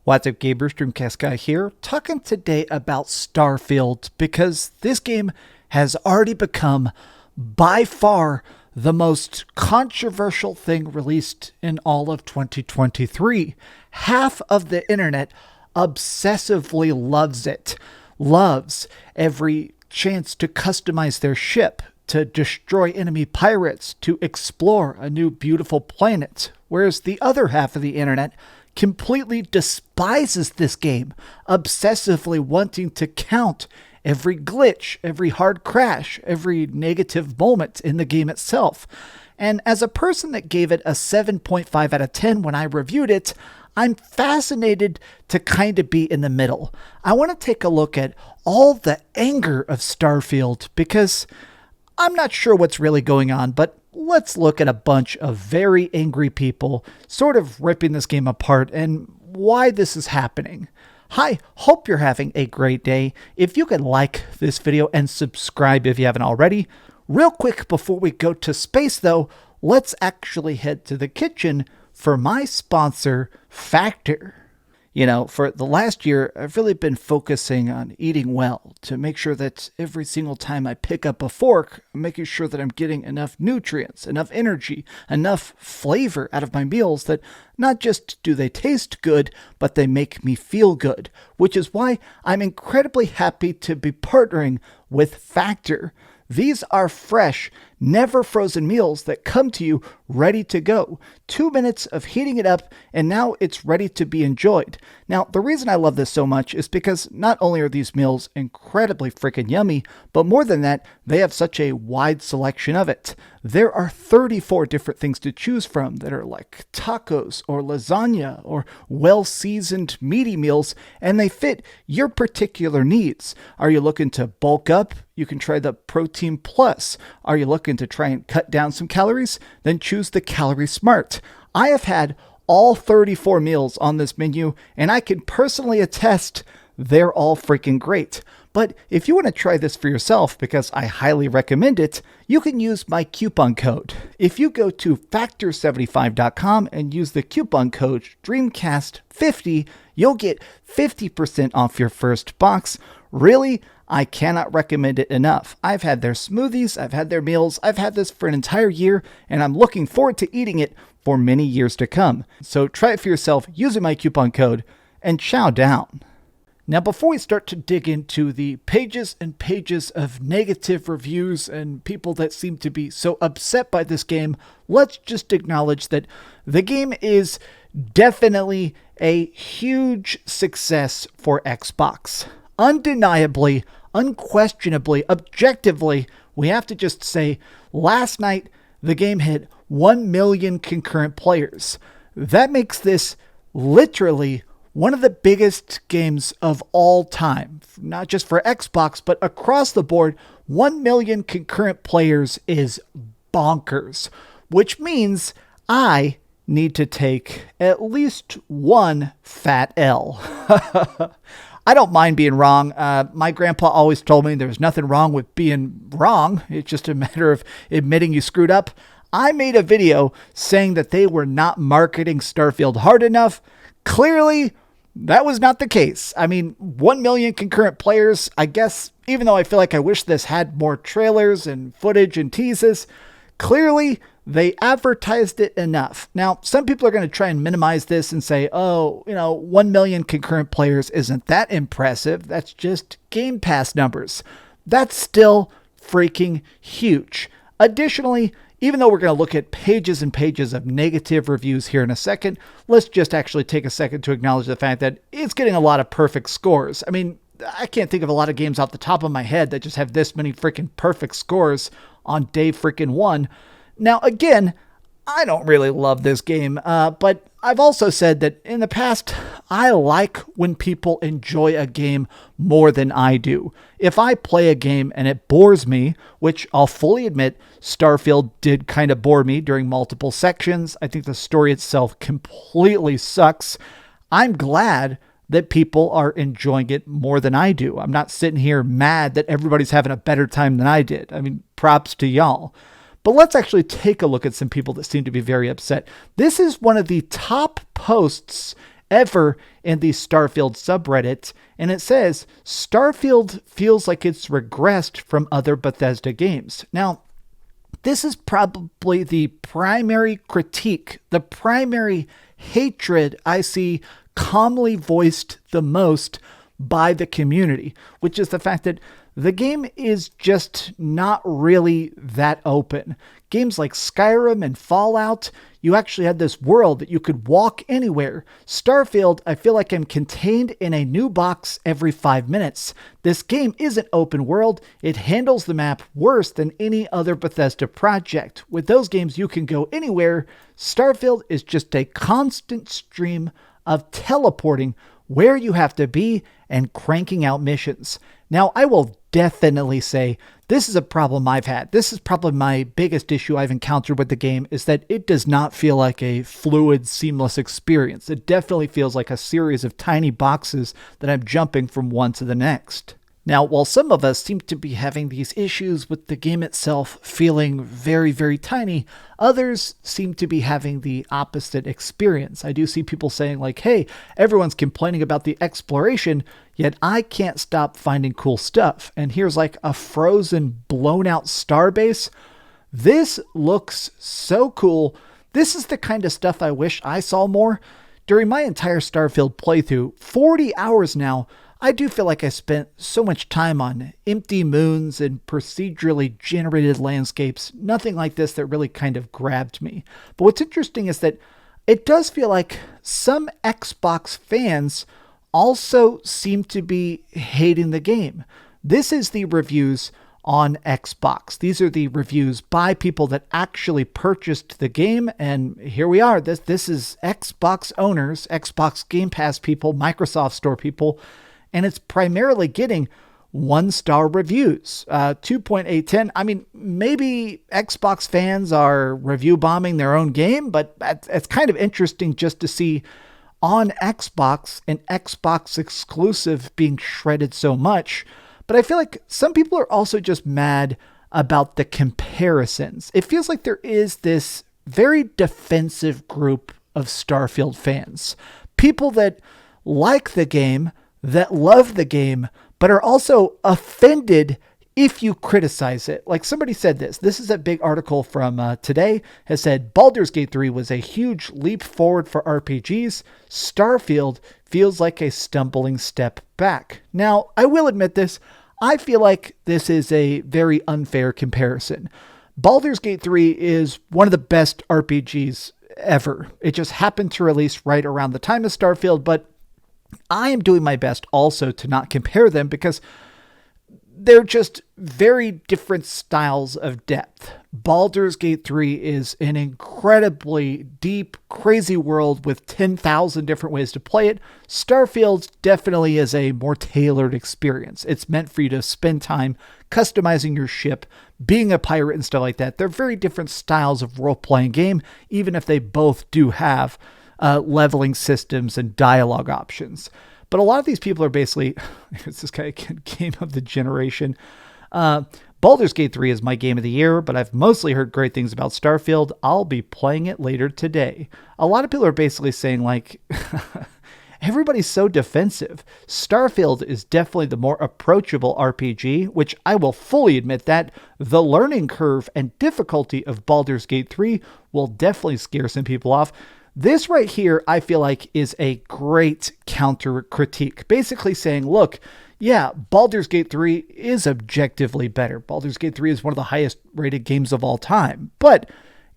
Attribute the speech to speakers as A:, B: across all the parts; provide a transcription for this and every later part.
A: What's up, gamers? DreamcastGuy here, talking today about Starfield, because this game has already become, by far, the most controversial thing released in all of 2023. Half of the internet obsessively loves it, loves every chance to customize their ship, to destroy enemy pirates, to explore a new beautiful planet, whereas the other half of the internet completely despises this game, obsessively wanting to count every glitch, every hard crash, every negative moment in the game itself. And as a person that gave it a 7.5 out of 10 when I reviewed it, I'm fascinated to kind of be in the middle. I want to take a look at all the anger of Starfield, because I'm not sure what's really going on, but let's look at a bunch of very angry people sort of ripping this game apart and why this is happening. Hi, hope you're having a great day. If you could like this video and subscribe if you haven't already. Real quick before we go to space though, let's actually head to the kitchen for my sponsor, Factor. You know, for the last year, I've really been focusing on eating well to make sure that every single time I pick up a fork, I'm making sure that I'm getting enough nutrients, enough energy, enough flavor out of my meals that not just do they taste good, but they make me feel good, which is why I'm incredibly happy to be partnering with Factor. These are fresh, never frozen meals that come to you ready to go. 2 minutes of heating it up, and now it's ready to be enjoyed. Now, the reason I love this so much is because not only are these meals incredibly freaking yummy, but more than that, they have such a wide selection of it. There are 34 different things to choose from that are like tacos or lasagna or well-seasoned meaty meals, and they fit your particular needs. Are you looking to bulk up? You can try the Protein Plus. Are you looking to try and cut down some calories? Then choose the Calorie Smart. I have had all 34 meals on this menu, and I can personally attest they're all freaking great. But if you want to try this for yourself, because I highly recommend it, you can use my coupon code. If you go to factor75.com and use the coupon code DreamcastGuy50, you'll get 50% off your first box. Really, I cannot recommend it enough. I've had their smoothies, I've had their meals, I've had this for an entire year, and I'm looking forward to eating it for many years to come. So try it for yourself using my coupon code, and chow down. Now, before we start to dig into the pages and pages of negative reviews and people that seem to be so upset by this game, let's just acknowledge that the game is definitely a huge success for Xbox. Undeniably, unquestionably, objectively, we have to just say, last night, the game hit 1 million concurrent players. That makes this literally one of the biggest games of all time, not just for Xbox, but across the board. 1 million concurrent players is bonkers, which means I need to take at least one fat L. I don't mind being wrong. My grandpa always told me there's nothing wrong with being wrong. It's just a matter of admitting you screwed up. I made a video saying that they were not marketing Starfield hard enough. Clearly, that was not the case. I mean, 1 million concurrent players, I guess, even though I feel like I wish this had more trailers and footage and teases, clearly they advertised it enough. Now, some people are going to try and minimize this and say, oh, 1 million concurrent players isn't that impressive. That's just Game Pass numbers. That's still freaking huge. Additionally, even though we're going to look at pages and pages of negative reviews here in a second, let's just actually take a second to acknowledge the fact that it's getting a lot of perfect scores. I mean, I can't think of a lot of games off the top of my head that just have this many freaking perfect scores on day freaking one. Now, again, I don't really love this game, but I've also said that in the past, I like when people enjoy a game more than I do. If I play a game and it bores me, which I'll fully admit, Starfield did kind of bore me during multiple sections. I think the story itself completely sucks. I'm glad that people are enjoying it more than I do. I'm not sitting here mad that everybody's having a better time than I did. I mean, props to y'all. But let's actually take a look at some people that seem to be very upset. This is one of the top posts ever in the Starfield subreddit, and it says, Starfield feels like it's regressed from other Bethesda games. Now, this is probably the primary critique, the primary hatred I see calmly voiced the most by the community, which is the fact that the game is just not really that open. Games like Skyrim and Fallout, you actually had this world that you could walk anywhere. Starfield, I feel like I'm contained in a new box every 5 minutes. This game isn't open world. It handles the map worse than any other Bethesda project. With those games, you can go anywhere. Starfield is just a constant stream of teleporting where you have to be and cranking out missions. Now, I will definitely say this is a problem I've had. This is probably my biggest issue I've encountered with the game, is that it does not feel like a fluid, seamless experience. It definitely feels like a series of tiny boxes that I'm jumping from one to the next. Now, while some of us seem to be having these issues with the game itself feeling very, very tiny, others seem to be having the opposite experience. I do see people saying like, hey, everyone's complaining about the exploration, yet I can't stop finding cool stuff. And here's like a frozen, blown out starbase. This looks so cool. This is the kind of stuff I wish I saw more. During my entire Starfield playthrough, 40 hours now, I do feel like I spent so much time on empty moons and procedurally generated landscapes, nothing like this that really kind of grabbed me. But what's interesting is that it does feel like some Xbox fans also seem to be hating the game. This is the reviews on Xbox. These are the reviews by people that actually purchased the game, and here we are. This is Xbox owners, Xbox Game Pass people, Microsoft Store people, and it's primarily getting 1-star reviews, 2.810. I mean, maybe Xbox fans are review bombing their own game, but it's kind of interesting just to see on Xbox an Xbox exclusive being shredded so much. But I feel like some people are also just mad about the comparisons. It feels like there is this very defensive group of Starfield fans, people that like the game, that love the game, but are also offended if you criticize it. Like somebody said this is a big article from today, has said Baldur's Gate 3 was a huge leap forward for RPGs. Starfield feels like a stumbling step back. Now, I will admit this. I feel like this is a very unfair comparison. Baldur's Gate 3 is one of the best RPGs ever. It just happened to release right around the time of Starfield, but I am doing my best also to not compare them because they're just very different styles of depth. Baldur's Gate 3 is an incredibly deep, crazy world with 10,000 different ways to play it. Starfield definitely is a more tailored experience. It's meant for you to spend time customizing your ship, being a pirate and stuff like that. They're very different styles of role-playing game, even if they both do have leveling systems and dialogue options. But a lot of these people are basically, it's this kind of game of the generation. Baldur's Gate 3 is my game of the year, but I've mostly heard great things about Starfield. I'll be playing it later today. A lot of people are basically saying like, everybody's so defensive. Starfield is definitely the more approachable RPG, which I will fully admit that the learning curve and difficulty of Baldur's Gate 3 will definitely scare some people off. This right here, I feel like, is a great counter critique. Basically saying, look, yeah, Baldur's Gate 3 is objectively better. Baldur's Gate 3 is one of the highest rated games of all time, but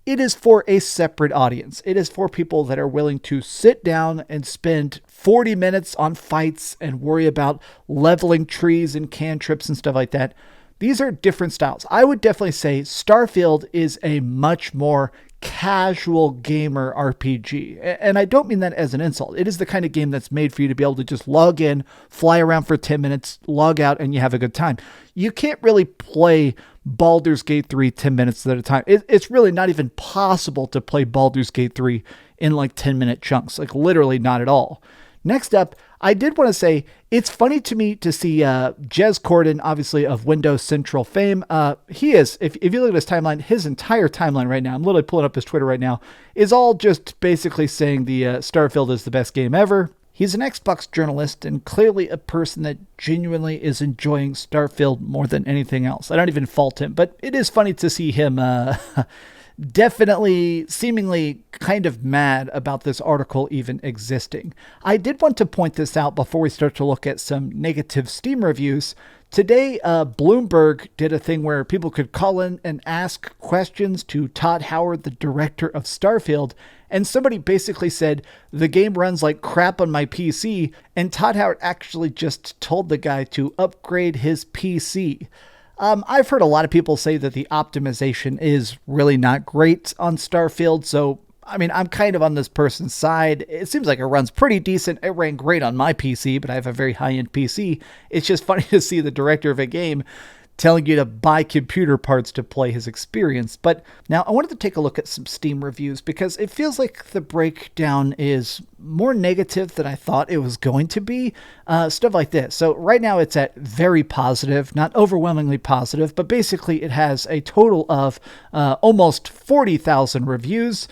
A: it is for a separate audience. It is for people that are willing to sit down and spend 40 minutes on fights and worry about leveling trees and cantrips and stuff like that. These are different styles. I would definitely say Starfield is a much more casual gamer RPG. And I don't mean that as an insult. It is the kind of game that's made for you to be able to just log in, fly around for 10 minutes, log out, and you have a good time. You can't really play Baldur's Gate 3 10 minutes at a time. It's really not even possible to play Baldur's Gate 3 in like 10-minute chunks. Like literally not at all. Next up, I did want to say it's funny to me to see Jez Corden, obviously of Windows Central fame. He is, if you look at his timeline, his entire timeline right now, I'm literally pulling up his Twitter right now, is all just basically saying the Starfield is the best game ever. He's an Xbox journalist and clearly a person that genuinely is enjoying Starfield more than anything else. I don't even fault him, but it is funny to see him definitely seemingly kind of mad about this article even existing. I did want to point this out before we start to look at some negative Steam reviews. Today, Bloomberg did a thing where people could call in and ask questions to Todd Howard, the director of Starfield, and somebody basically said, the game runs like crap on my PC, and Todd Howard actually just told the guy to upgrade his PC. I've heard a lot of people say that the optimization is really not great on Starfield, so I mean, I'm kind of on this person's side. It seems like it runs pretty decent. It ran great on my PC, but I have a very high-end PC. It's just funny to see the director of a game telling you to buy computer parts to play his experience. But now I wanted to take a look at some Steam reviews because it feels like the breakdown is more negative than I thought it was going to be. Stuff like this. So right now it's at very positive, not overwhelmingly positive, but basically it has a total of almost 40,000 reviews.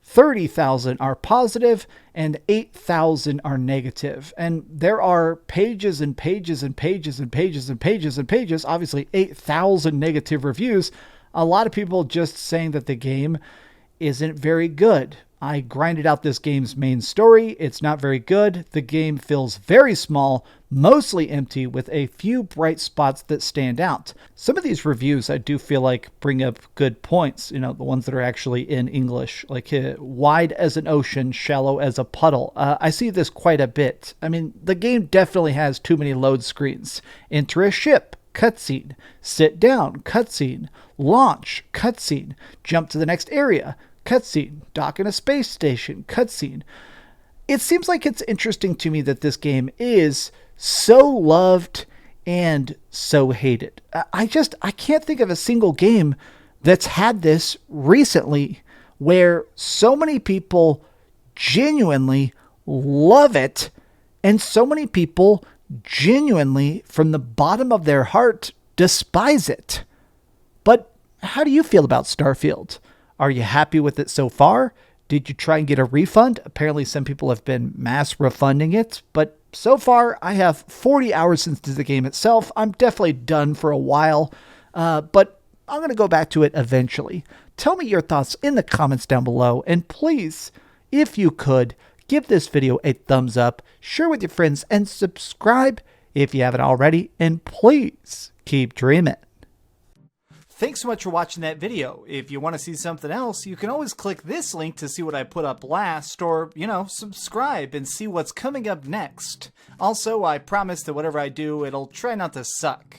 A: 30,000 are positive and 8,000 are negative. And there are pages and pages and pages and pages and pages and pages, obviously 8,000 negative reviews. A lot of people just saying that the game isn't very good. I grinded out this game's main story. It's not very good. The game feels very small, mostly empty, with a few bright spots that stand out. Some of these reviews I do feel like bring up good points, you know, the ones that are actually in English, like wide as an ocean, shallow as a puddle. I see this quite a bit. I mean, the game definitely has too many load screens. Enter a ship, cutscene. Sit down, cutscene. Launch, cutscene. Jump to the next area, cutscene. Dock in a space station, cutscene. It seems like it's interesting to me that this game is so loved and so hated. I can't think of a single game that's had this recently where so many people genuinely love it and so many people genuinely, from the bottom of their heart, despise it. But how do you feel about Starfield? Are you happy with it so far? Did you try and get a refund? Apparently some people have been mass refunding it, but so far I have 40 hours into the game itself. I'm definitely done for a while, but I'm going to go back to it eventually. Tell me your thoughts in the comments down below, and please, if you could, give this video a thumbs up, share with your friends, and subscribe if you haven't already, and please keep dreaming. Thanks so much for watching that video. If you want to see something else, you can always click this link to see what I put up last, or, you know, subscribe and see what's coming up next. Also, I promise that whatever I do, it'll try not to suck.